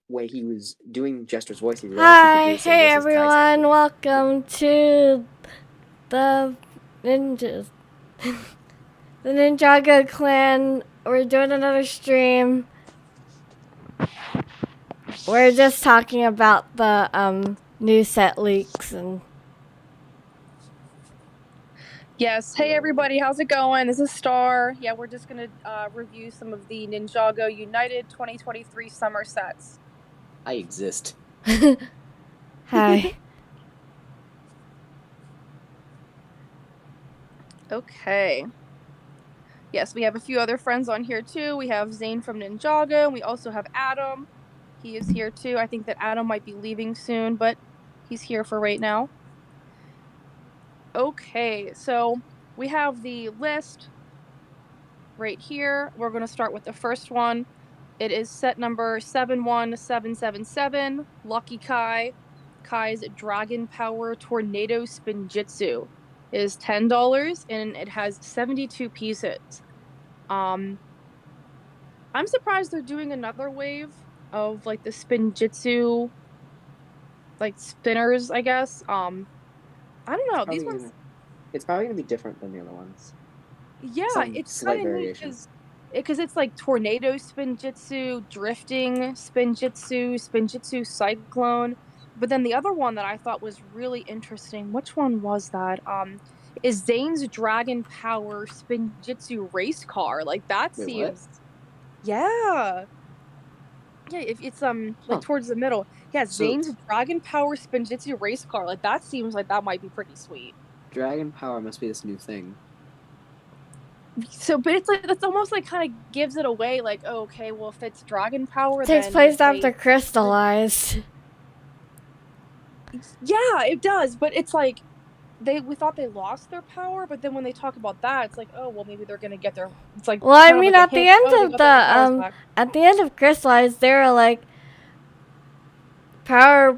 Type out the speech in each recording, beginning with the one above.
way he was doing Jester's voice, he realized he could do Hi, the same hey voice as Kai everyone, Cycle. welcome to the ninjas, the Ninjago clan. We're doing another stream. We're just talking about the new set leaks and. Yes. Hey everybody, how's it going? This is Star. Yeah, we're just gonna review some of the Ninjago United 2023 summer sets. I exist. Hi. Okay. Yes, we have a few other friends on here too. We have Zane from Ninjago, and we also have Adam. He is here too. I think that Adam might be leaving soon, but he's here for right now. Okay, so we have the list right here. We're going to start with the first one. It is set number 71777, Lucky Kai. Kai's Dragon Power Tornado Spinjitzu. It is $10 and it has 72 pieces. I'm surprised they're doing another wave of like the Spinjitzu like spinners, I guess. I don't know. These ones It's probably gonna be different than the other ones. Yeah, Some it's slight kind of neat variation. because it's like tornado spinjitzu, drifting spinjitzu cyclone. But then the other one that I thought was really interesting, which one was that? Is Zane's Dragon Power Spinjitzu race car. Like that Wait, what? seems Yeah. Yeah, if it's like towards the middle. Yeah, So- Zane's Dragon Power Spinjitzu race car. Like that seems like that might be pretty sweet. Dragon Power must be this new thing. So, but it's like that's almost like kind of gives it away. Like, oh, okay, well, if it's dragon power, It takes then place after crystallized. Yeah, it does. But it's like we thought they lost their power, but then when they talk about that, it's like, oh, well, maybe they're gonna get their. It's like Well, I kind of mean, like at the end of at the end of crystallized, they were like, power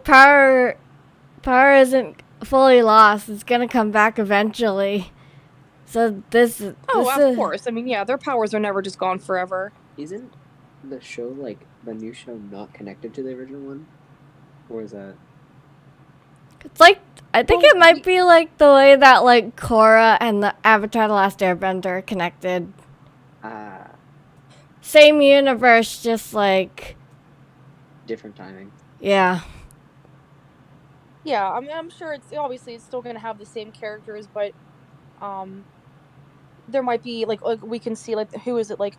isn't fully lost. It's gonna come back eventually. So this. Oh, of course. I mean, yeah, their powers are never just gone forever. Isn't the show like the new show not connected to the original one, or is that? It's like I think it might be like the way that like Korra and the Avatar: The Last Airbender are connected. Same universe, just like different timing. Yeah. Yeah, I mean, I'm sure it's still gonna have the same characters, but there might be like we can see like who is it like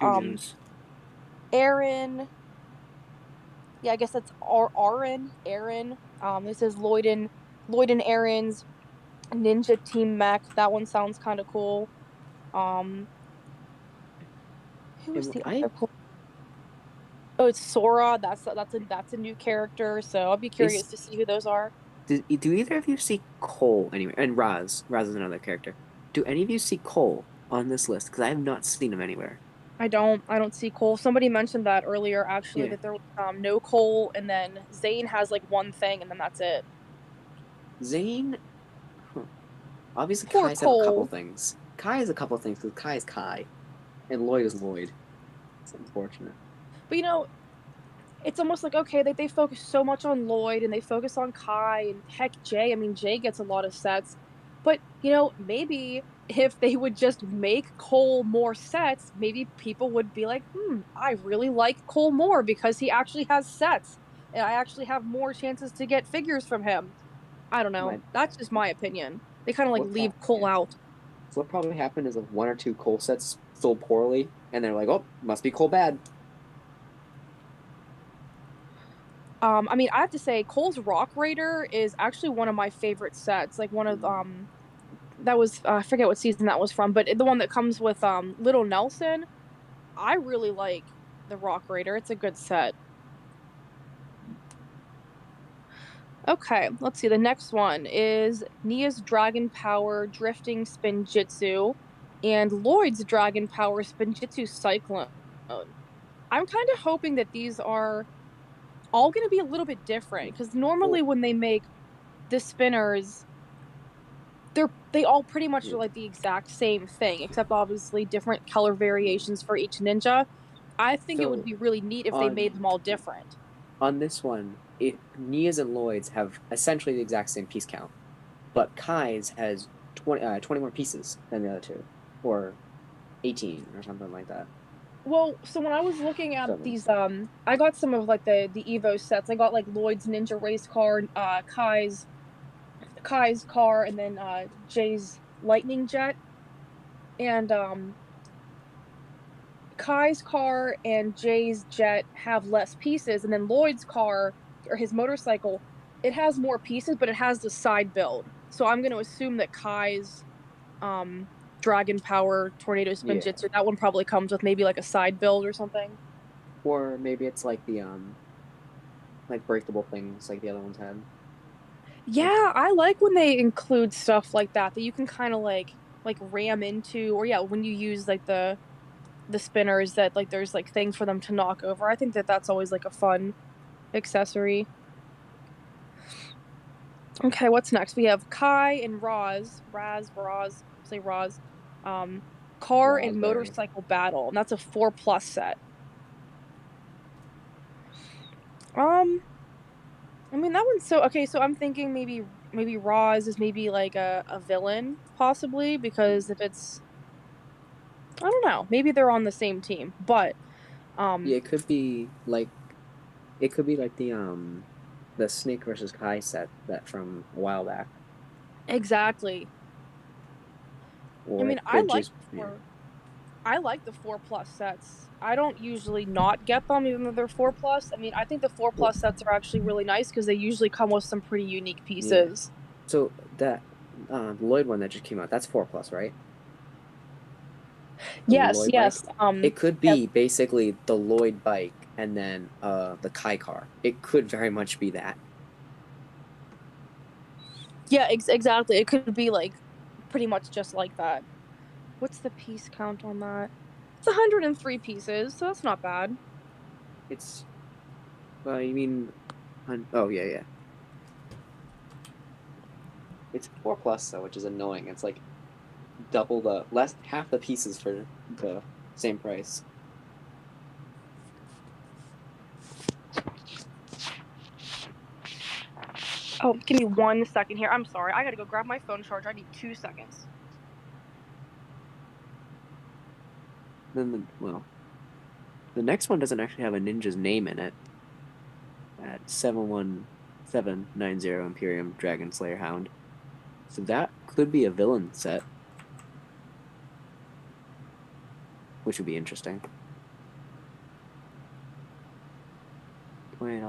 Aaron. Yeah, I guess that's Aaron. This is Lloyd and Aaron's Ninja Team Mech. That one sounds kind of cool. Who is the other cool? Oh, it's Sora. That's a new character. So I'll be curious to see who those are. Do either of you see Cole anywhere? And Raz is another character. Do any of you see Cole on this list? Because I have not seen him anywhere. I don't see Cole. Somebody mentioned that earlier, actually, that there was no Cole, and then Zane has like one thing, and then that's it. Zane, obviously Kai's have a couple things. Kai has a couple things because Kai is Kai, and Lloyd is Lloyd. It's unfortunate. But you know, it's almost like okay, they focus so much on Lloyd, and they focus on Kai, and heck, Jay. I mean, Jay gets a lot of sets, but you know, maybe if they would just make Cole more sets, maybe people would be like, I really like Cole more because he actually has sets, and I actually have more chances to get figures from him. I don't know. That's just my opinion. They kind of like leave Cole out. So what probably happened is if one or two Cole sets sold poorly, and they're like, oh, must be Cole bad. I mean, I have to say, Cole's Rock Raider is actually one of my favorite sets. Like one of that was I forget what season that was from, but the one that comes with Little Nelson. I really like the Rock Raider. It's a good set. Okay, let's see. The next one is Nia's Dragon Power Drifting Spinjitzu and Lloyd's Dragon Power Spinjitzu Cyclone. I'm kind of hoping that these are all going to be a little bit different because normally when they make the spinners, they all pretty much are like the exact same thing, except obviously different color variations for each ninja. I think it would be really neat if they made them all different. on this one, Nia's and Lloyd's have essentially the exact same piece count, but Kai's has 20 more pieces than the other two, or 18 or something like that. Well, so when I was looking at 7. these, I got some of like the Evo sets. I got like Lloyd's Ninja Race car, Kai's car, and then Jay's Lightning Jet, and Kai's car and Jay's jet have less pieces, and then Lloyd's car or his motorcycle, it has more pieces, but it has the side build. So I'm going to assume that Kai's um, Dragon Power Tornado Spin Yeah. Jitsu, that one probably comes with maybe like a side build or something. Or maybe it's like the like breakable things like the other ones had. Yeah, I like when they include stuff like that you can kind of like ram into, or yeah, when you use like the spinners that like there's like things for them to knock over. I think that that's always like a fun accessory. Okay, what's next? We have Kai and Roz, say Roz, um, car and Raspberry. motorcycle battle, and that's a 4+ set. Um, I mean that one's so okay. So I'm thinking maybe Roz is maybe like a villain possibly, because if it's, I don't know, maybe they're on the same team, but Yeah, it could be like the Snake versus Kai set that from a while back. exactly. I Or mean it could just I like the 4+ sets. I don't usually not get them, even though they're 4+. I mean, I think the 4+ sets are actually really nice because they usually come with some pretty unique yeah. pieces. So that Lloyd one that just came out, that's 4+, right? The Yes, Lloyd bike. yes. It could Yeah, be basically the Lloyd bike and then the Kai car. It could very much be that. yeah, exactly. It could be like pretty much just like that. What's the piece count on that? It's 103 pieces, so that's not bad. It's you mean oh yeah, yeah. It's 4+, though, which is annoying. It's like double the less half the pieces for the same price. Oh, give me 1 second here. I'm sorry. I gotta go grab my phone charger. I need 2 seconds. Then the next one doesn't actually have a ninja's name in it. At 71790 Imperium Dragon Slayer Hound. So that could be a villain set, which would be interesting. $20,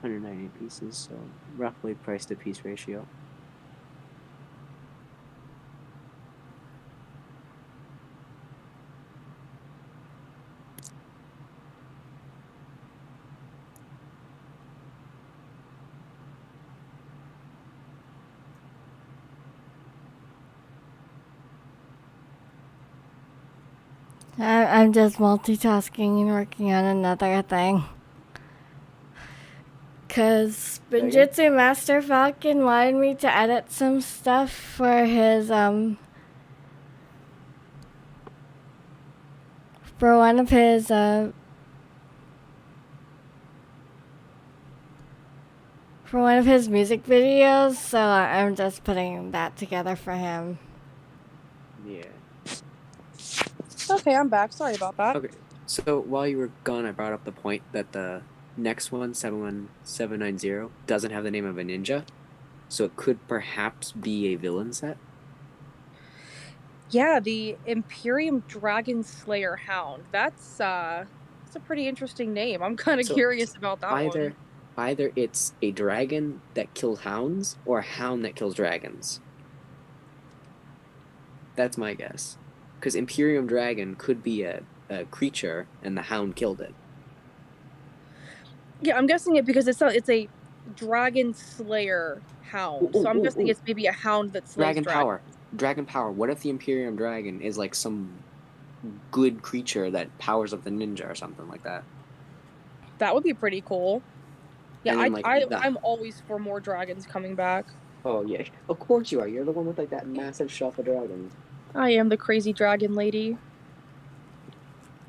190 pieces, so roughly price to piece ratio. I'm just multitasking and working on another thing. Cause Spinjitzu Master Falcon wanted me to edit some stuff for his for one of his music videos, so I'm just putting that together for him. Yeah. Okay, I'm back. Sorry about that. Okay, so while you were gone, I brought up the point that the next one, 71790, doesn't have the name of a ninja, so it could perhaps be a villain set. Yeah, the Imperium Dragon Slayer Hound. That's a pretty interesting name. I'm kind of curious about that one. Either it's a dragon that kills hounds or a hound that kills dragons. That's my guess. Because Imperium Dragon could be a creature and the hound killed it. Yeah, I'm guessing it because it's a Dragon Slayer Hound. So I'm guessing it's maybe a hound that slays Dragon dragons. power. Dragon power. What if the Imperium Dragon is like some good creature that powers up the ninja or something like that? That would be pretty cool. Yeah, And then, I'm always for more dragons coming back. Oh yeah, of course you are. You're the one with like that massive shelf of dragons. I am the crazy dragon lady.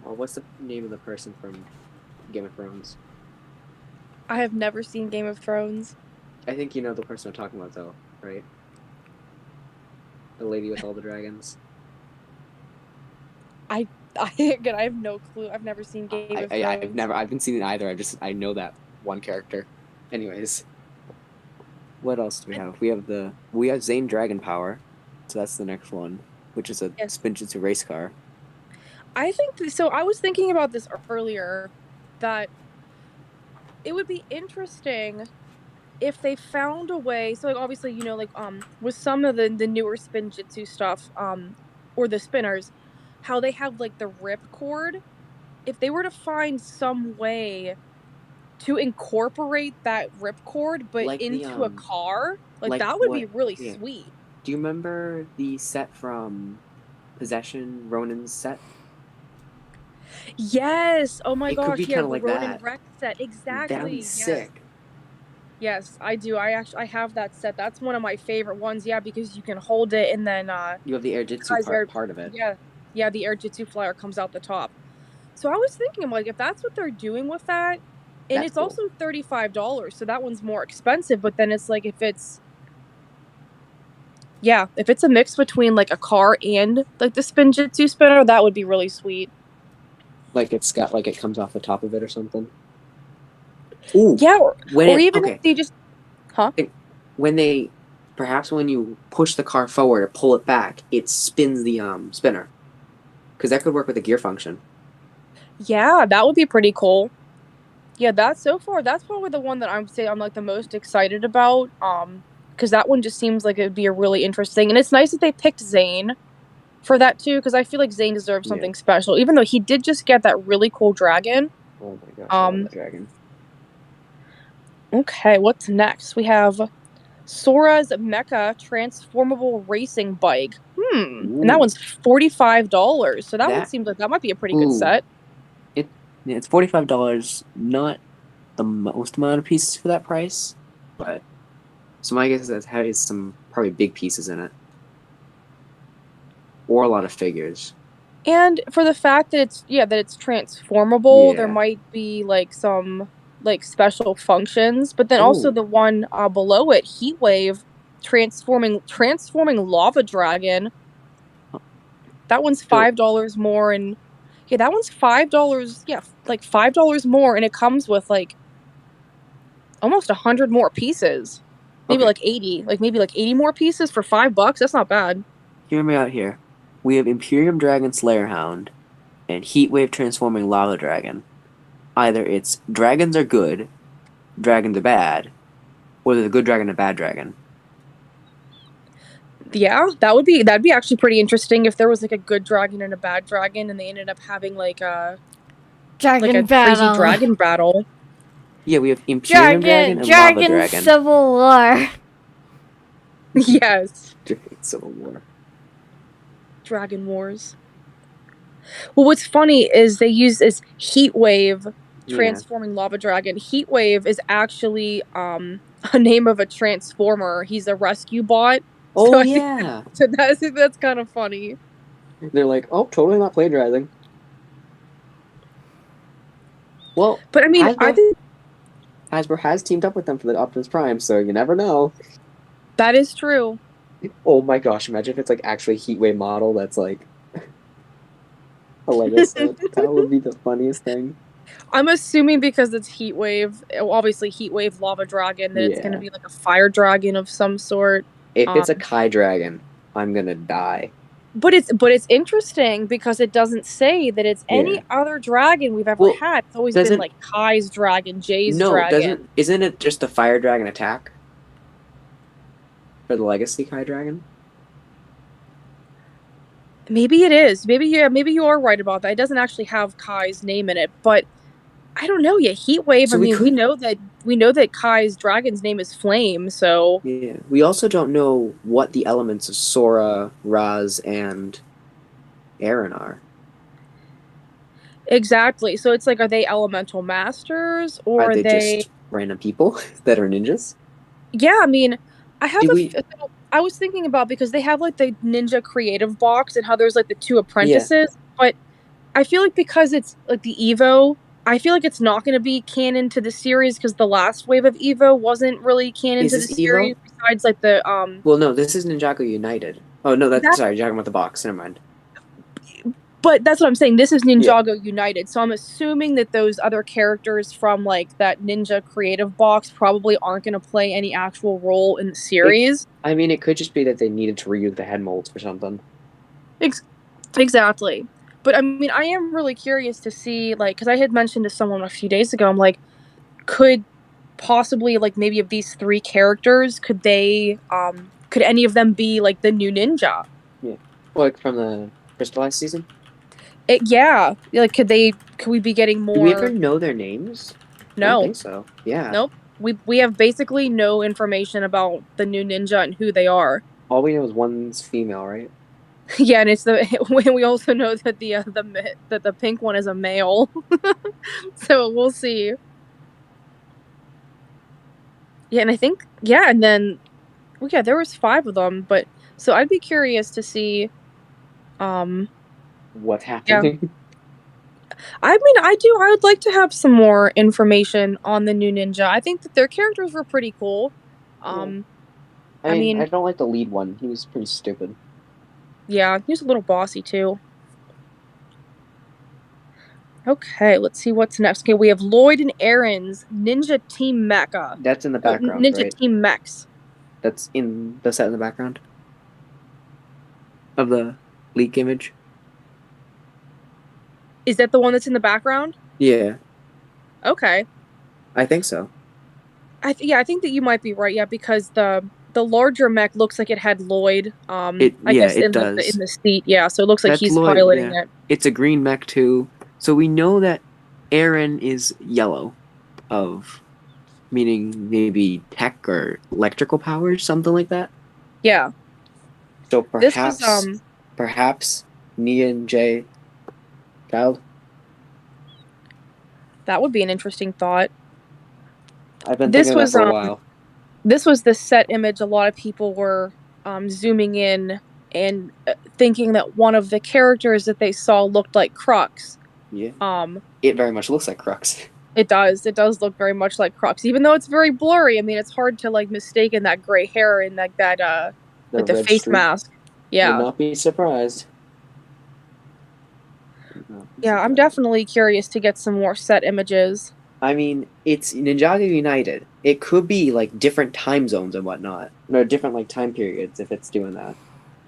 Oh, what's the name of the person from Game of Thrones? I have never seen Game of Thrones. I think you know the person I'm talking about, though, right? The lady with all the dragons. I again, I have no clue. I've never seen Game of Thrones. I've been seeing it either. I know that one character. Anyways, what else do we have? We have Zane Dragon Power, so that's the next one, which is a Yes. Spinjitzu race car. I think so. I was thinking about this earlier that it would be interesting if they found a way. So like obviously, like with some of the newer Spinjitzu stuff, or the spinners, how they have like the rip cord. If they were to find some way to incorporate that rip cord but Like the into a car, like like that would what? be really Yeah. sweet. Do you remember the set from Possession, Ronin's set? Yes. Oh my It could be gosh. Yeah, kind of the like Ronin that. Rex set. That'd be Exactly. Yes. sick. Yes, I do. I have that set. That's one of my favorite ones. Yeah, because you can hold it and then You have the Air Jitsu Kai's part of it. yeah. Yeah, the air jitsu flyer comes out the top. So I was thinking like if that's what they're doing with that, and That's it's cool. also $35, so that one's more expensive, but then it's like if it's a mix between like a car and like the Spinjitzu spinner, that would be really sweet. Like it's got like it comes off the top of it or something. Ooh, Yeah, or even if okay. they just huh? When they perhaps when you push the car forward or pull it back, it spins the spinner. Because that could work with the gear function. Yeah, that would be pretty cool. Yeah, that's probably the one that I'm like the most excited about. Because that one just seems like it'd be a really interesting, and it's nice that they picked Zane for that too, because I feel like Zane deserves something special, even though he did just get that really cool dragon. Oh my gosh, I love that dragon. Okay, what's next? We have Sora's Mecha Transformable Racing Bike. And that one's $45. So that one seems like that might be a pretty good set. It's $45. Not the most amount of pieces for that price, but so my guess is that has some probably big pieces in it, or a lot of figures. And for the fact that it's transformable, there might be like some like special functions, but then also the one below it, Heatwave, transforming lava dragon. That one's $5 more, and yeah, that one's $5. Yeah, like $5 more, and it comes with like almost 100 more pieces. Maybe like 80, maybe 80 more pieces for $5. That's not bad. Hear me out here. We have Imperium Dragon Slayer Hound and Heatwave Transforming Lava Dragon. Either it's dragons are good, dragons are bad, or there's a good dragon and a bad dragon. Yeah, that'd be actually pretty interesting if there was like a good dragon and a bad dragon, and they ended up having like a crazy dragon battle. Yeah, we have Imperium Dragon and Lava Dragon. Civil War. Yes. Dragon Civil War. Dragon Wars. Well, what's funny is they use this Heatwave transforming lava dragon. Heatwave is actually a name of a transformer. He's a rescue bot. Oh, yeah. So that's kind of funny. They're like, oh, totally not plagiarizing. Well, but I mean, I think Hasbro has teamed up with them for the Optimus Prime, so you never know. That is true. Oh my gosh, imagine if it's like actually a Heatwave model that's like a Lego set. That would be the funniest thing. I'm assuming because it's Heatwave, obviously Heatwave Lava Dragon, that it's going to be like a fire dragon of some sort. If it's a Kai dragon, I'm going to die. But it's interesting because it doesn't say that it's any other dragon we've ever had. It's always been like Kai's dragon, Jay's dragon. Isn't it just a fire dragon attack? For the Legacy Kai dragon? Maybe it is. Maybe you are right about that. It doesn't actually have Kai's name in it, but I don't know. Yeah, Heatwave. So we know that Kai's dragon's name is Flame. So yeah, we also don't know what the elements of Sora, Raz, and Aaron are. Exactly. So it's like, are they elemental masters or are they just random people that are ninjas? Yeah, I mean, I was thinking about, because they have like the Ninja Creative box and how there's like the two apprentices, but I feel like because it's like the Evo I feel like it's not going to be canon to the series because the last wave of Evo wasn't really canon Is to the this Evo? series. Besides, like the Well, no, this is Ninjago United. Oh no, that's that. sorry, you're talking about the box. Never mind. But that's what I'm saying. This is Yeah, Ninjago United, so I'm assuming that those other characters from like that Ninja Creative box probably aren't going to play any actual role in the it. series. I mean, it could just be that they needed to reuse the head molds for something. Ex- exactly. But I mean, I am really curious to see, like, because I had mentioned to someone a few days ago, I'm like, could possibly like maybe of these three characters, could any of them be like the new ninja? Yeah, like from the crystallized season. Yeah, like could we be getting Do we ever more? know their names? I don't No, think so. Yeah. nope. We have basically no information about the new ninja and who they are. All we know is one's female, right? Yeah, and it's the we also know that that the pink one is a male. So we'll see. Yeah, and I think yeah, and then well, yeah, there was five of them, but so I'd be curious to see. Um, What's yeah, happening? I mean, I would like to have some more information on the new ninja. I think that their characters were pretty cool. Yeah. Um, I I mean, I mean, don't like the lead one. He was pretty stupid. yeah, he was a little bossy too. Okay, let's see what's next. Okay, we have Lloyd and Aaron's Ninja Team Mecha. That's in the Oh, background, Ninja right? Team Mechs. That's in the set in the background of the leak image. Is that the one that's in the background? Yeah, Okay. I think so. Yeah, I think that you might be right. Yeah, because the larger mech looks like it had Lloyd. I Yeah, guess it in does. the seat. Yeah, so it looks like That's he's Lloyd. piloting Yeah, it. it's a green mech too. So we know that Aaron is yellow, of meaning maybe tech or electrical powers, something like that. Yeah. So This was perhaps Nia and Jay, child. that would be an interesting thought. I've been thinking This of that was for a while. this was the set image a lot of people were zooming in and thinking that one of the characters that they saw looked like Crux. Yeah, Um it very much looks like Crux. it does. It does look very much like Crux, even though it's very blurry. I mean, it's hard to like mistake in that gray hair and like that The like the red face streak. mask. Would Yeah. not be surprised. Yeah, I'm definitely curious to get some more set images. I mean, it's Ninjago United. It could be like different time zones and whatnot, or different like time periods if it's doing that.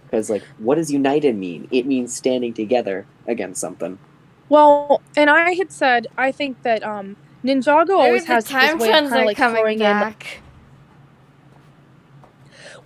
Because like, what does united mean? It means standing together against something. Well, and I had said I think that Ninjago Maybe always the has this time way of twins kind of are like coming throwing in. back.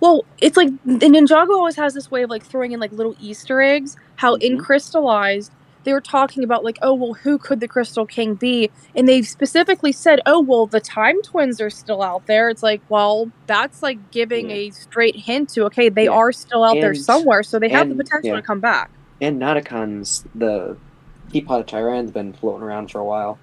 Well, it's like the Ninjago always has this way of like throwing in like little Easter eggs. How in Mhm. Crystallized they were talking about like, oh well, who could the Crystal King be? And they specifically said, oh well, the Time Twins are still out there. It's like, well, that's like giving Yeah. a straight hint to okay, they Yeah. are still out there And somewhere, so they have the and potential yeah, to come back. and Nautocon's the teapot of Tyran's been floating around for a while.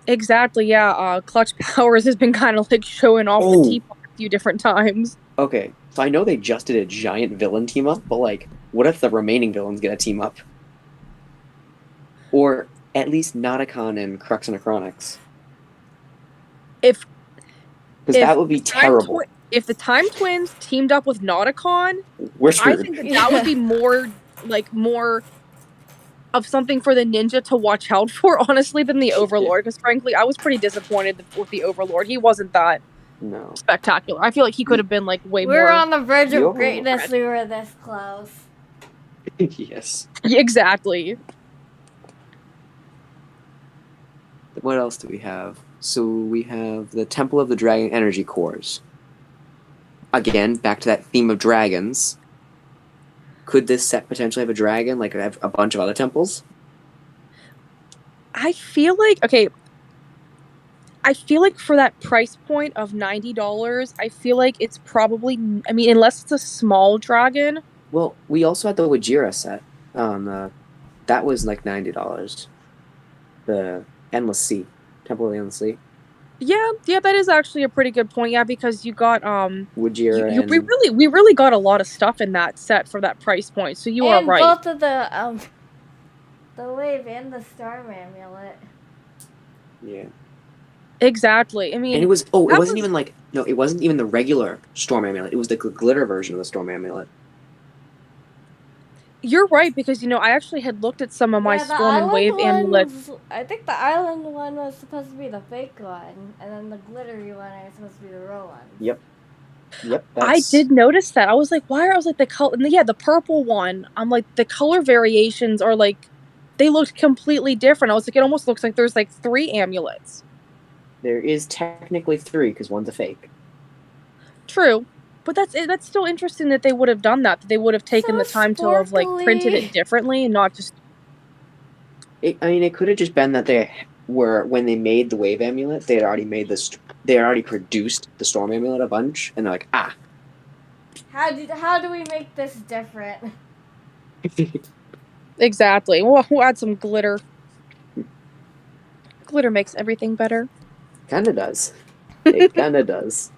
Exactly, yeah. Clutch Powers has been kind of like showing off the Oh. teapot a few different times. Okay, so I know they just did a giant villain team up, but like, what if the remaining villains get a team up? Or at least Nauticon and Crux and Acronix. If Because that would be terrible. If the Time Twins teamed up with Nauticon, We're I screwed. think that would be more of something for the ninja to watch out for, honestly, than the Overlord. Because frankly, I was pretty disappointed with the Overlord. He wasn't that No. spectacular. I feel like he could have been like way We were more. on the verge The of greatness. We were this close. Yes. Exactly. What else do we have? So we have the Temple of the Dragon Energy Cores. Again, back to that theme of dragons. Could this set potentially have a dragon, like have a bunch of other temples? I feel like for that price point of $90, I feel like it's probably. I mean, unless it's a small dragon. Well, we also had the Wajira set. That was like $90. The Endless Sea, Temple of the Endless Sea. Yeah, that is actually a pretty good point. Yeah, because you got Wajira and we really got a lot of stuff in that set for that price point. So you are right. Both of the wave and the storm amulet. Yeah. Exactly. I And mean, it was it that wasn't was even like no, it wasn't even the regular storm amulet. It was the glitter version of the storm amulet. you're right because I actually had looked at some of my Yeah, the storm and island wave amulets. ones. I think the island one was supposed to be the fake one, and then the glittery one is supposed to be the real one. Yep. Yep. I That's did notice that. I was like, why? I was like, the color, yeah, the purple one. I'm like, the color variations are like, they looked completely different. I was like, it almost looks like there's like three amulets. there is technically three because one's a fake. True, but that's still interesting that they would have done that. That they would have taken So the time to have like printed sparkly. it differently and not just. I mean, it could have just been that they were when they made the wave amulet, they had already made this. They had already produced the storm amulet a bunch, and they're like, ah. How do we make this different? Exactly. We'll add some glitter. Glitter makes everything better. Kind of does. It kind of does.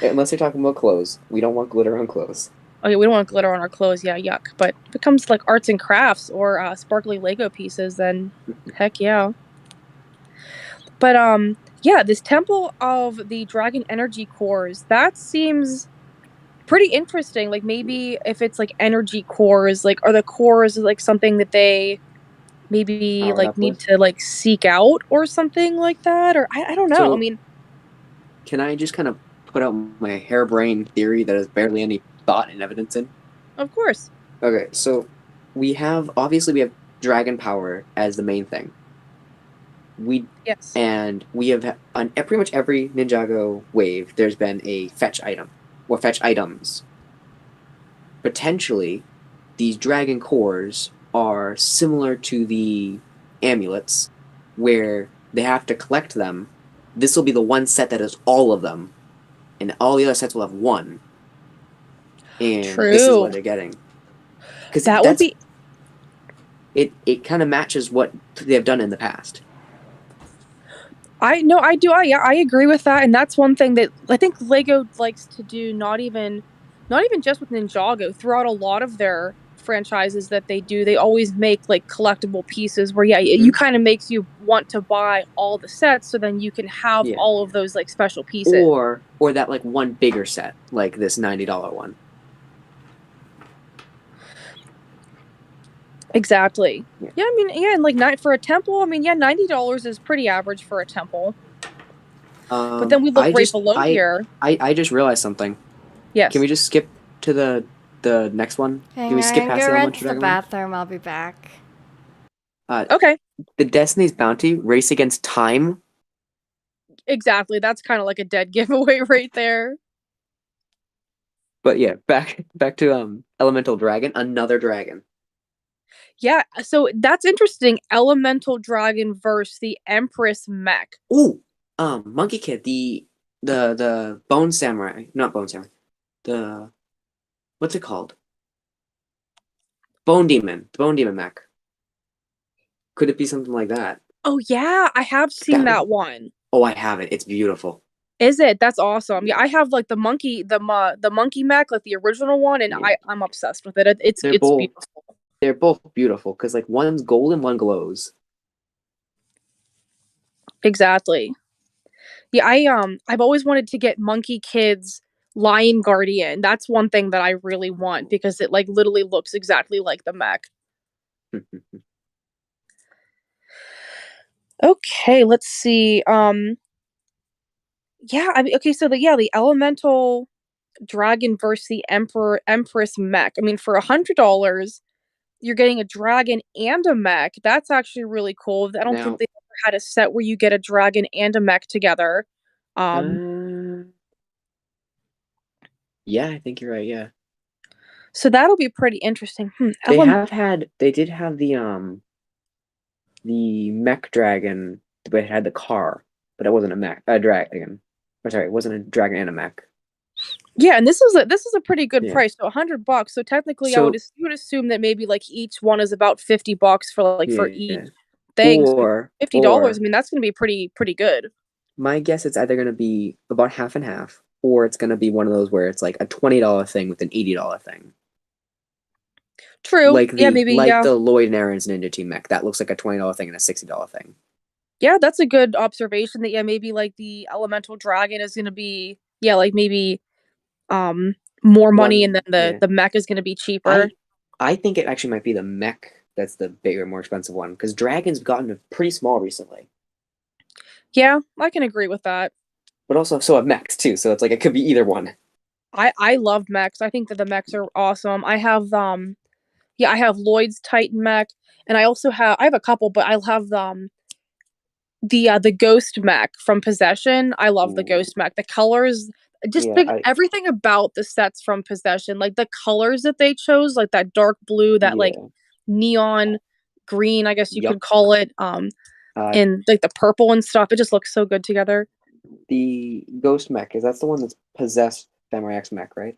Unless you're talking about clothes, we don't want glitter on clothes. Okay, we don't want glitter on our clothes. Yeah, yuck. But if it comes to like arts and crafts or sparkly Lego pieces, then heck yeah. But yeah, this Temple of the Dragon Energy Cores, that seems pretty interesting. Like maybe if it's like energy cores, like are the cores like something that they maybe Powered like up need with. to like seek out or something like that? Or I don't know. I So, mean, can I just kind of put out my harebrained theory that has barely any thought and evidence in? of course. Okay, so we have dragon power as the main thing. We Yes. and we have on pretty much every Ninjago wave. There's been a fetch item or fetch items. Potentially, these dragon cores are similar to the amulets, where they have to collect them. This will be the one set that has all of them, and all the other sets will have one. And this is True. what they're getting because That would that's be it. It kind of matches what they have done in the past. I no, I do. Yeah, I agree with that, and that's one thing that I think Lego likes to do. Not even just with Ninjago. Throughout a lot of their franchises that they do, they always make like collectible pieces. Where yeah, you Mm-hmm. kind of makes you want to buy all the sets, so then you can have Yeah, all of those like special pieces. or that like one bigger set, like this $90 one. Exactly. Yeah. Yeah, I mean, yeah, and like night for a temple. I mean, yeah, $90 is pretty average for a temple. But then we look I right just below here. I just realized something. Can Yes. we just skip to the next one? Can Hang we skip on, past go the run elemental to the dragon one? bathroom. I'll be back. Uh, Okay. the Destiny's Bounty race against time. Exactly. That's kind of like a dead giveaway right there. But yeah, back to elemental dragon, another dragon. Yeah, so that's interesting. Elemental Dragon versus the Empress mech. Ooh, Monkey Kid, the Bone Samurai, not Bone Samurai. The what's it called? Bone Demon, the Bone Demon mech. Could it be something like that? Oh yeah, I have seen That that one. oh, I have it. It's beautiful. Is it? That's awesome. Yeah, Yeah, I have like the monkey mech, like the original one, and yeah. I'm obsessed with it. It's They're it's both beautiful. they're both beautiful because like one's gold and one glows. Exactly. Yeah, I've always wanted to get Monkey Kid's Lion Guardian. That's one thing that I really want because it like literally looks exactly like the mech. Okay, let's see. Yeah, I mean, okay, so the elemental dragon versus the empress mech. I mean, for $100, you're getting a dragon and a mech. That's actually really cool. I don't think Now, they ever had a set where you get a dragon and a mech together. Um, uh, yeah, I think you're right. Yeah, so that'll be pretty interesting. they did have the mech dragon, but it had the car, but it wasn't a dragon. Or sorry, it wasn't a dragon and a mech. Yeah, and this is a pretty good Yeah. price. So $100. So technically, So you would assume that maybe like each one is about $50 for like for each yeah, thing. So $50. I or mean, that's going to be pretty good. my guess it's either gonna be about half and half, or it's gonna be one of those where it's like a $20 thing with an $80 thing. True. Yeah, maybe. Like Yeah. the Lloyd and Aaron's Ninja Team mech. That looks like a $20 thing and a $60 thing. Yeah, that's a good observation that yeah, maybe like the elemental dragon is gonna be yeah, like maybe um more money and One, then the yeah. the mech is gonna be cheaper. I I think it actually might be the mech that's the bigger, more expensive one because dragons gotten pretty small recently, Yeah, I can agree with that. but also so have mechs too. So it's like it could be either one. I love mechs. I think that the mechs are awesome. I have yeah, I have Lloyd's Titan mech, and I have a couple, but I'll have the ghost mech from Possession. I love the Ooh. ghost mech. The colors, just Yeah, the everything about the sets from Possession, like the colors that they chose, like that dark blue, that like yeah, neon green, I guess you yup. could call it, Uh, and like the purple and stuff. It just looks so good together. the ghost mech is that's the one that's possessed Samurai X mech, right?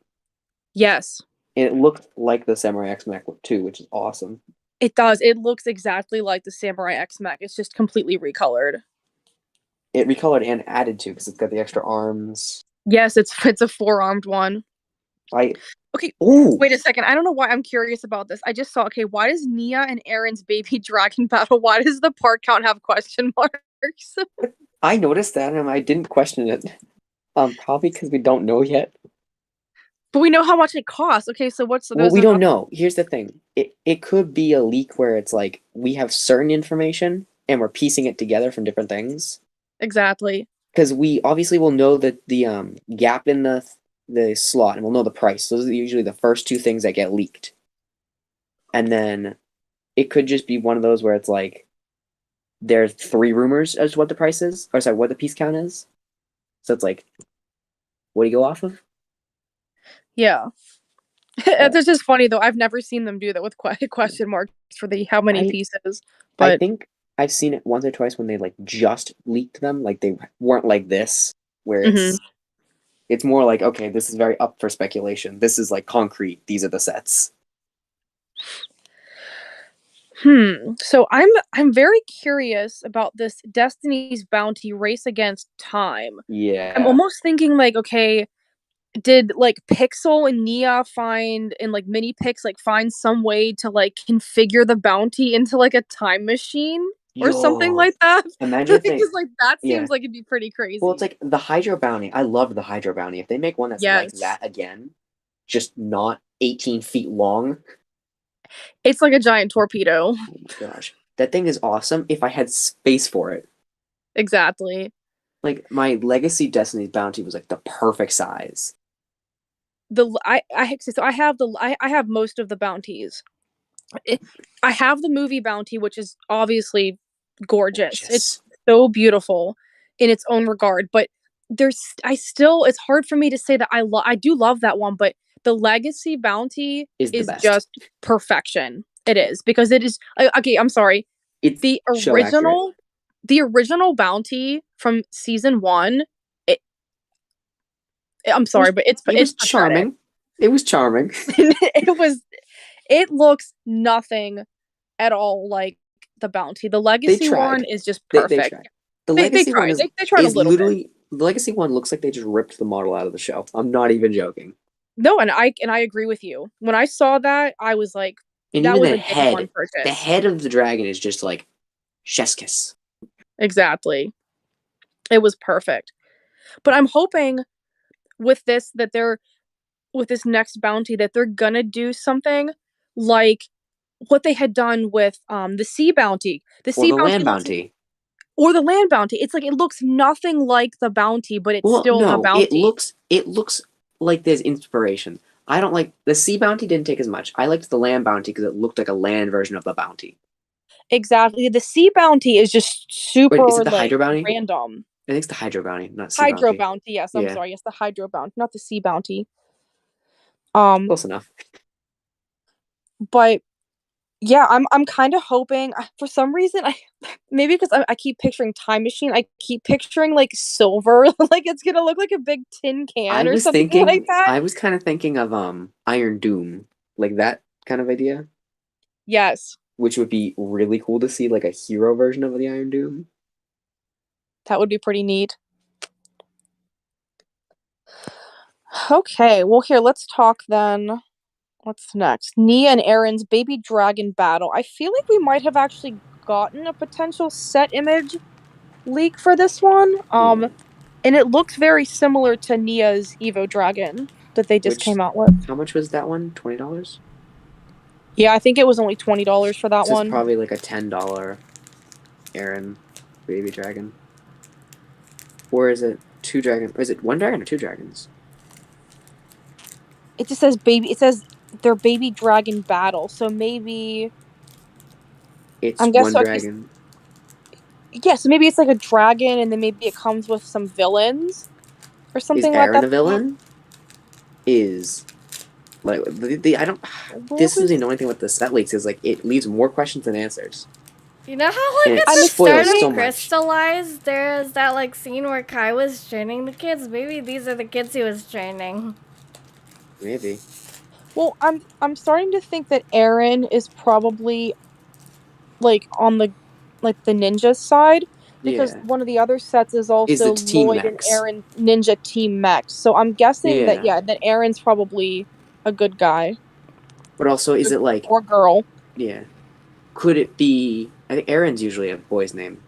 Yes, And it looked like the Samurai X mech too, which is awesome. it does. It looks exactly like the Samurai X mech. It's just completely recolored. It recolored and added to because it's got the extra arms. Yes, it's a four-armed one. I Okay, ooh, wait a second. I don't know why I'm curious about this. I just saw, okay, why does Nia and Aaron's baby dragon battle, why does the part count have question marks? I noticed that and I didn't question it. Probably because we don't know yet. But we know how much it costs. Okay, so what's Well, those we are don't know. Here's the thing. It could be a leak where it's like we have certain information and we're piecing it together from different things. exactly. Because we obviously will know that the gap in the slot and we'll know the price. Those are usually the first two things that get leaked. And then it could just be one of those where it's like there's three rumors as to what the price is, or sorry, what the piece count is. So it's like, what do you go off of? Yeah. Uh, It's just funny though. I've never seen them do that with question marks for the how many I pieces. I But think I've seen it once or twice when they like just leaked them, like they weren't like this, where mhm. it's more like okay, this is very up for speculation. This is like concrete. These are the sets. So I'm very curious about this Destiny's Bounty Race Against Time. I'm Yeah. almost thinking like, okay, did like Pixel and Nia find and like Mini Pix like find some way to like configure the bounty into like a time machine or something Yo, like that? imagine if they, Because like that yeah. seems like it'd be pretty Well, it's crazy. like the Hydro Bounty. I loved the Hydro Bounty. If they make one that's like Yes. that again, just not 18 feet long. It's like a giant torpedo. Oh my gosh, that thing is awesome. If I had space for it, Exactly. like my Legacy Destiny's Bounty was like the perfect size. I have most of the bounties. it, I have the movie Bounty, which is obviously gorgeous. It's Gorgeous. so beautiful in its own regard, but it's hard for me to say that I do love that one, but the Legacy Bounty Is the is best. just perfection. It is because it is okay, I'm sorry. It's The show accurate. original the original Bounty from season 1, it I'm It was sorry, but it it's was pathetic. charming. It was charming. It looks nothing at all like the Bounty. The They Legacy one tried. is just They perfect. tried. The They Legacy one tried. is They tried a is little bit. literally the Legacy one looks like they just ripped the model out of the show. I'm not even joking. No, and I agree with you. When I saw that, I was like, And that even was a day one the purchase. head of the dragon is just like chef's kiss. Exactly. It was perfect. But I'm hoping with this that they're with this next bounty that they're gonna do something like what they had done with the sea bounty. The Or sea the bounty land looks bounty. or the land bounty. It's like it looks nothing like the bounty, but it's Well, still a no, bounty. it looks like there's inspiration. I don't like the sea bounty didn't take as much. I liked the land bounty because it looked like a land version of the bounty. Exactly. The sea bounty is just Wait, is it super the like hydro bounty? random. I think it's the hydro bounty, not sea Hydro bounty. bounty, yes, I'm Yeah, sorry. Yes, the hydro bounty, not the sea bounty. Um, close enough. but yeah, I'm kind of hoping for some reason I maybe because I keep picturing time machine. I keep picturing like silver, like it's gonna look like a big tin can or something like that. I was kind of thinking of Iron Doom, like that kind of idea, Yes, which would be really cool to see like a hero version of the Iron Doom. that would be pretty neat. Okay, well here let's talk then. What's next? Nia and Aaron's baby dragon battle. I feel like we might have actually gotten a potential set image leak for this one. Yeah. And it looks very similar to Nia's Evo Dragon that they just Which, came out with. how much was that one? $20? Yeah, I think it was only $20 for that So it's one. probably like a $10 Aaron baby dragon. Or is it two dragons? Or is it one dragon or two dragons? It just says baby. It says their baby dragon battle. So maybe It's I'm one guessing. Okay, dragon. yeah, so maybe it's like a dragon, and then maybe it comes with some villains or Is something like Aaron that. a villain? Is like I don't. Where This is the was annoying thing with the set leaks is like it leaves more questions than answers, You know how and like it at I'm the start spoils of so assuming? much. Crystallized, there's that like scene where Kai was training the kids. Maybe these are the kids he was training. Maybe. Well, I'm starting to think that Aaron is probably like on the ninja side because Yeah. one of the other sets is Is also it Team Lloyd and Max? Aaron Ninja Team Mech. So I'm guessing that Yeah. yeah, that Aaron's probably a good guy But also, is it like or girl. yeah? Could it be? I think Aaron's usually a boy's name.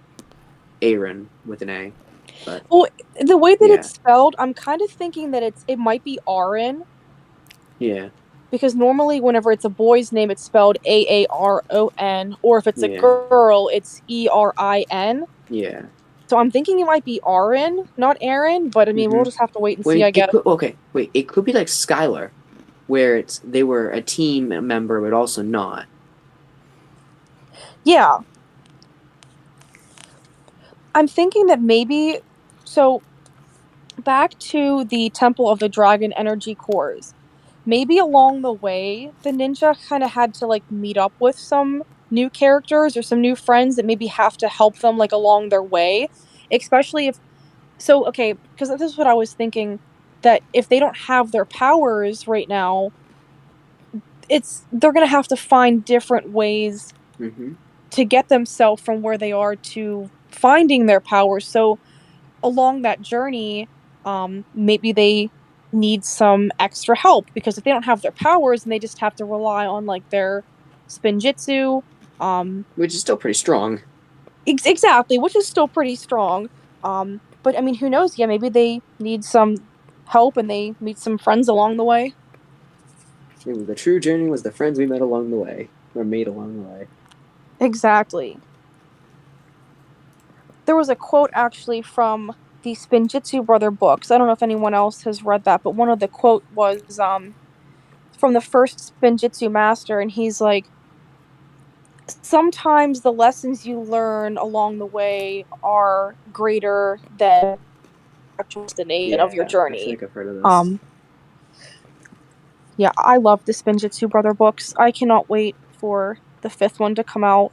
Aaron with an A. But Well, the way that yeah, it's spelled, I'm kind of thinking that it might be Aaron yeah, because normally whenever it's a boy's name, it's spelled Aaron, or if it's a yeah, girl, it's Erin. yeah. So I'm thinking it might be Aaron, not Aaron, but I mean, we'll Mm-hmm. just have to wait and see, Wait, I it guess. could. Okay, wait. It could be like Skylar, where it's they were a team member but also not. Yeah, I'm thinking that maybe so back to the Temple of the Dragon energy cores. Maybe along the way, the ninja kind of had to like meet up with some new characters or some new friends that maybe have to help them like along their way, especially if so okay, because this is what I was thinking that if they don't have their powers right now, it's they're going to have to find different ways Mm-hmm. to get themselves from where they are to finding their powers. So along that journey, maybe they need some extra help because if they don't have their powers and they just have to rely on like their spinjitzu, Which is still pretty strong. exactly, which is still pretty strong. But I mean, who knows? Yeah, maybe they need some help and they meet some friends along the way. The true journey was the friends we met along the way, or made along the way. Exactly. There was a quote actually from the Spinjitzu brother books. I don't know if anyone else has read that, but one of the quote was from the first Spinjitzu master, and he's like, sometimes the lessons you learn along the way are greater than the actual destination of your Yeah, I feel journey. like I've heard of this. Um, yeah, I love the Spinjitzu brother books. I cannot wait for the fifth one to come out.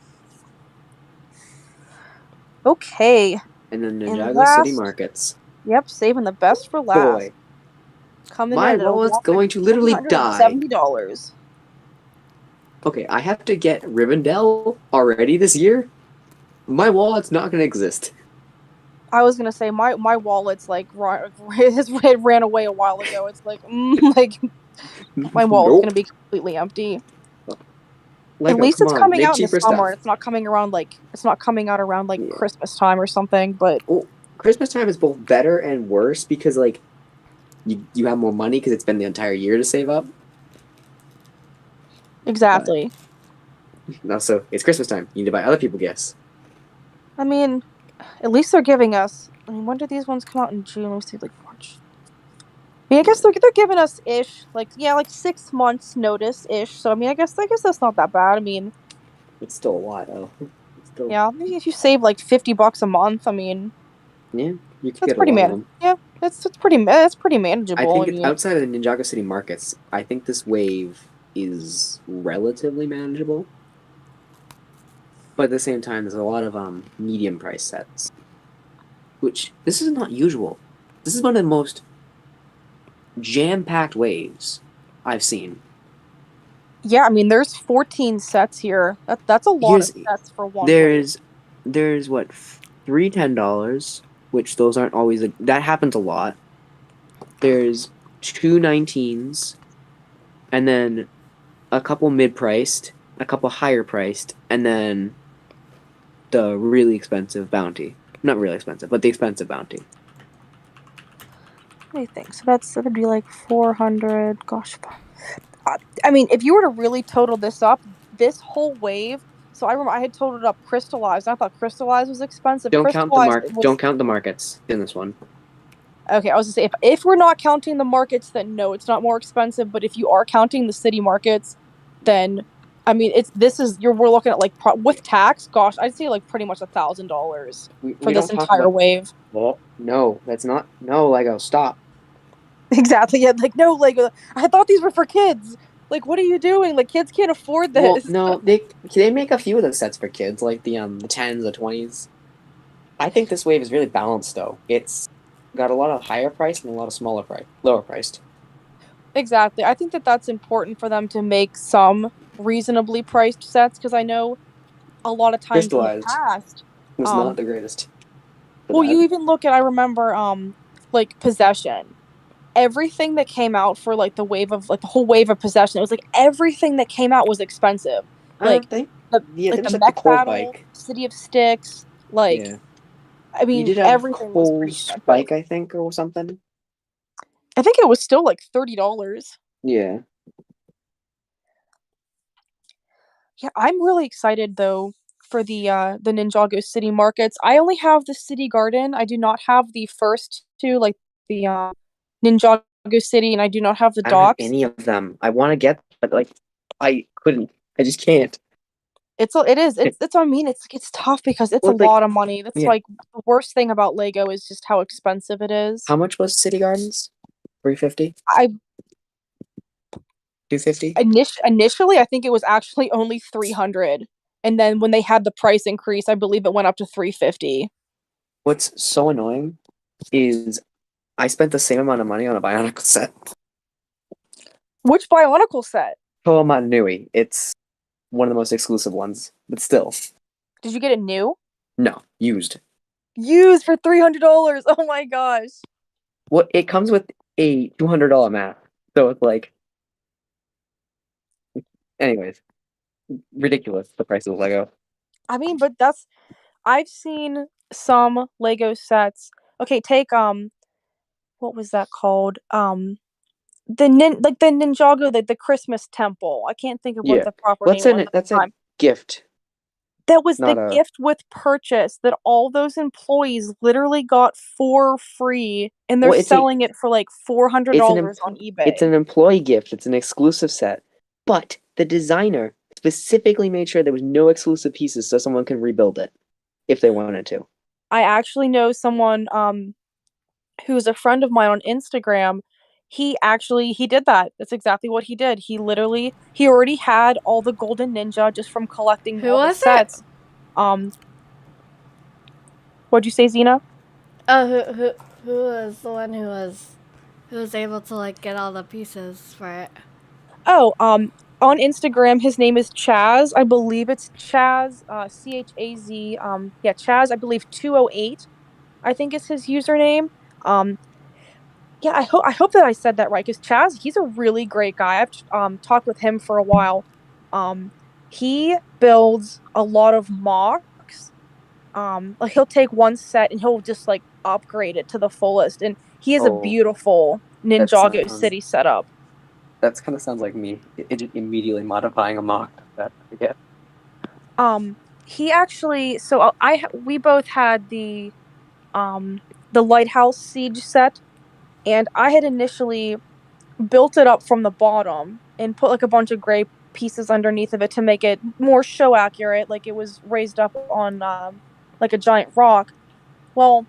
Okay, And then and Ninjago City last, Markets. yep, saving the best for last. Boy, Coming my in at a wallet's whopping going to one literally hundred and die. seventy dollars. Okay, I have to get Rivendell already this year. My wallet's not going to exist. I was gonna say my wallet's like it ran away a while ago. It's like like my wallet's gonna Nope. be completely empty. At Lego, least come it's on, coming make out in the cheaper summer. stuff. It's not coming around like it's not coming out around like Yeah. Christmas time or something. But Well, Christmas time is both better and worse because like you have more money because it's been the entire year to save up. exactly. But also, it's Christmas time. You need to buy other people gifts. I mean, at least they're giving us. I mean, when do these ones come out in June? Let me see, like March. I mean, I guess they're giving us ish, like yeah, like 6 months notice ish. So I mean, I guess that's not that bad. I mean, It's still a lot though. It's still yeah, maybe if you save like $50 a month, I mean, yeah. You could that's get a pretty lot of man. them. Yeah, that's pretty I manageable. I think it's mean, outside of the Ninjago City markets. I think this wave is relatively manageable, but at the same time, there's a lot of medium price sets, which this is not usual. This is one of the most jam-packed waves I've seen. yeah, I mean, there's 14 sets here. That's a lot of Here's sets for one wave. there's what three $10, which those aren't always that happens a lot. There's two 19s, and then a couple mid-priced, a couple higher priced, and then the really expensive bounty. Not really expensive, but the expensive bounty. Let me think. So that'd be like 400. Gosh, I mean, if you were to really total this up, this whole wave. So I remember I had totaled up crystallized. I thought crystallized was expensive. Crystallized Don't was count the markets in this one. okay. I was gonna say if we're not counting the markets, then no, it's not more expensive. But if you are counting the city markets, then I mean, we're looking at like with tax. Gosh, I'd say like pretty much $1,000 for We this don't talk entire about. wave. Well, no, that's not. No, Lego, stop. Exactly. Yeah. Like no, like I thought these were for kids. Like, what are you doing? Like, kids can't afford Well, this. no, they make a few of the sets for kids, like the tens, the 20s. I think this wave is really balanced though. It's got a lot of higher price and a lot of lower priced. Exactly. I think that that's important for them to make some reasonably priced sets because I know a lot of times in the Crystallized past, was not um, the greatest for well, that. you even look at I remember like possession. Everything that came out for like the wave of like the whole wave of possession, it was like everything that came out was expensive. I Like don't think. the Yeah, there the was like the mech coal battle, spike. City of Sticks, like Yeah, I you mean did have everything was coal pretty expensive. spike, I think, or something. I think it was still like $30. Yeah. Yeah, I'm really excited though for the Ninjago city markets. I only have the city garden. I do not have the first two, like the Ninjago city, and I do not have the I don't have docks. any of them. I want to get, but like, I couldn't. I just can't. It is it's I mean it's tough because it's a Well, like, lot of money. That's yeah. like the worst thing about Lego is just how expensive it is. How much was City Gardens? 350, I 250. initially I think it was actually only 300, and then when they had the price increase, I believe it went up to 350. What's so annoying is I spent the same amount of money on a Bionicle set. Which Bionicle set? Toa Nui. It's one of the most exclusive ones, but still, Did you get it new? no, used. Used for $300. Oh my gosh. Well, it comes with a $200 mat, so it's like, anyways, ridiculous the price of Lego. I mean, but that's I've seen some Lego sets. Okay, take what was that called? The Ninjago, the Christmas temple. I can't think of what Yeah, the proper what's name in was it? at That's the a time. gift, That was not the a. gift with purchase that all those employees literally got for free, and they're Well, selling it for like four hundred it's an dollars on it's eBay. an employee gift. It's an exclusive set, but the designer specifically made sure there was no exclusive pieces, so someone can rebuild it if they wanted to. I actually know someone who's a friend of mine on Instagram. He did that. That's exactly what he did. He already had all the golden ninja just from collecting Who all the was it? sets. What'd you say, Zena? Oh, who was the one who was able to like get all the pieces for it? Oh, on Instagram his name is Chaz. I believe it's Chaz, Chaz, yeah, Chaz, I believe 208, I think is his username. Um yeah, I hope that I said that right because Chaz, he's a really great guy. I've talked with him for a while. He builds a lot of mocks. Like he'll take one set and he'll just like upgrade it to the fullest, and he has a Oh, beautiful that Ninjago sounds city setup. that kind of sounds like me. Immediately modifying a mock. That I get. Um, he actually, so we both had um the lighthouse siege set, and I had initially built it up from the bottom and put like a bunch of gray pieces underneath of it to make it more show accurate, like it was raised up on like a giant rock. Well,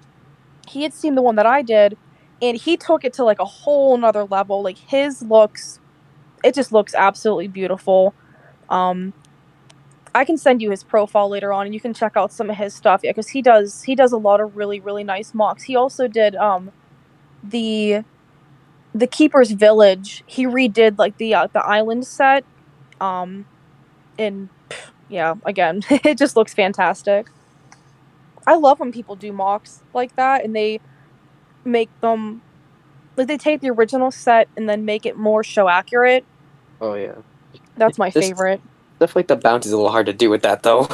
he had seen the one that I did, and he took it to like a whole nother level. Like his looks, it just looks absolutely beautiful. Um, I can send you his profile later on, and you can check out some of his stuff. Yeah, because he does a lot of really nice mocks. He also did the the Keeper's Village. He redid like the island set. Um, and yeah, again, it just looks fantastic. I love when people do mocks like that, and they make them like they take the original set and then make it more show accurate. Oh yeah. That's my This favorite. stuff like the bounty's a little hard to do with that though.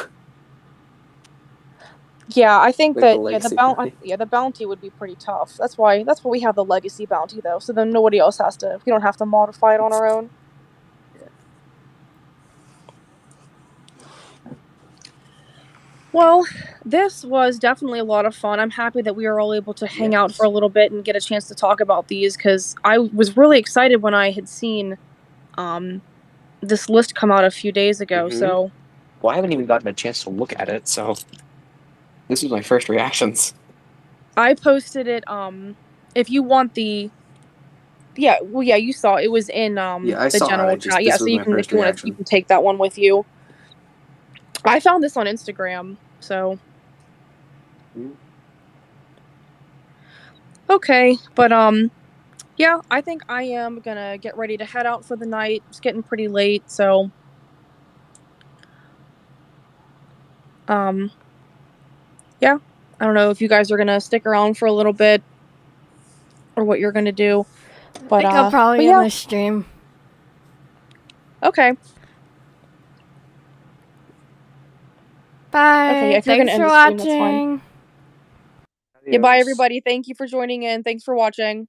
Yeah, I think Like the that legacy bounty. the bounty would be pretty tough. That's why we have the legacy bounty though. So then nobody else has to. We don't have to modify it on our own. Yeah. Well, this was definitely a lot of fun. I'm happy that we were all able to hang out for a little bit and get a chance to talk about these because I was really excited when I had seen this list come out a few days ago. So Well, I haven't even gotten a chance to look at it, so this is my first reactions. I posted it. If you want yeah, well, yeah, you saw it was in Yeah, I the saw it. general chat. Yeah, This so was you my can, if first you want to, you reaction. can take that one with you. I found this on Instagram, so okay, but yeah, I think I am gonna get ready to head out for the night. It's getting pretty late, so yeah, I don't know if you guys are gonna stick around for a little bit or what you're gonna do, I think I'll but probably end yeah, the stream. okay, okay, yeah, Bye. if you're gonna Thanks end for the stream, that's fine. watching. Yeah, bye everybody. Thank you for joining in. Thanks for watching.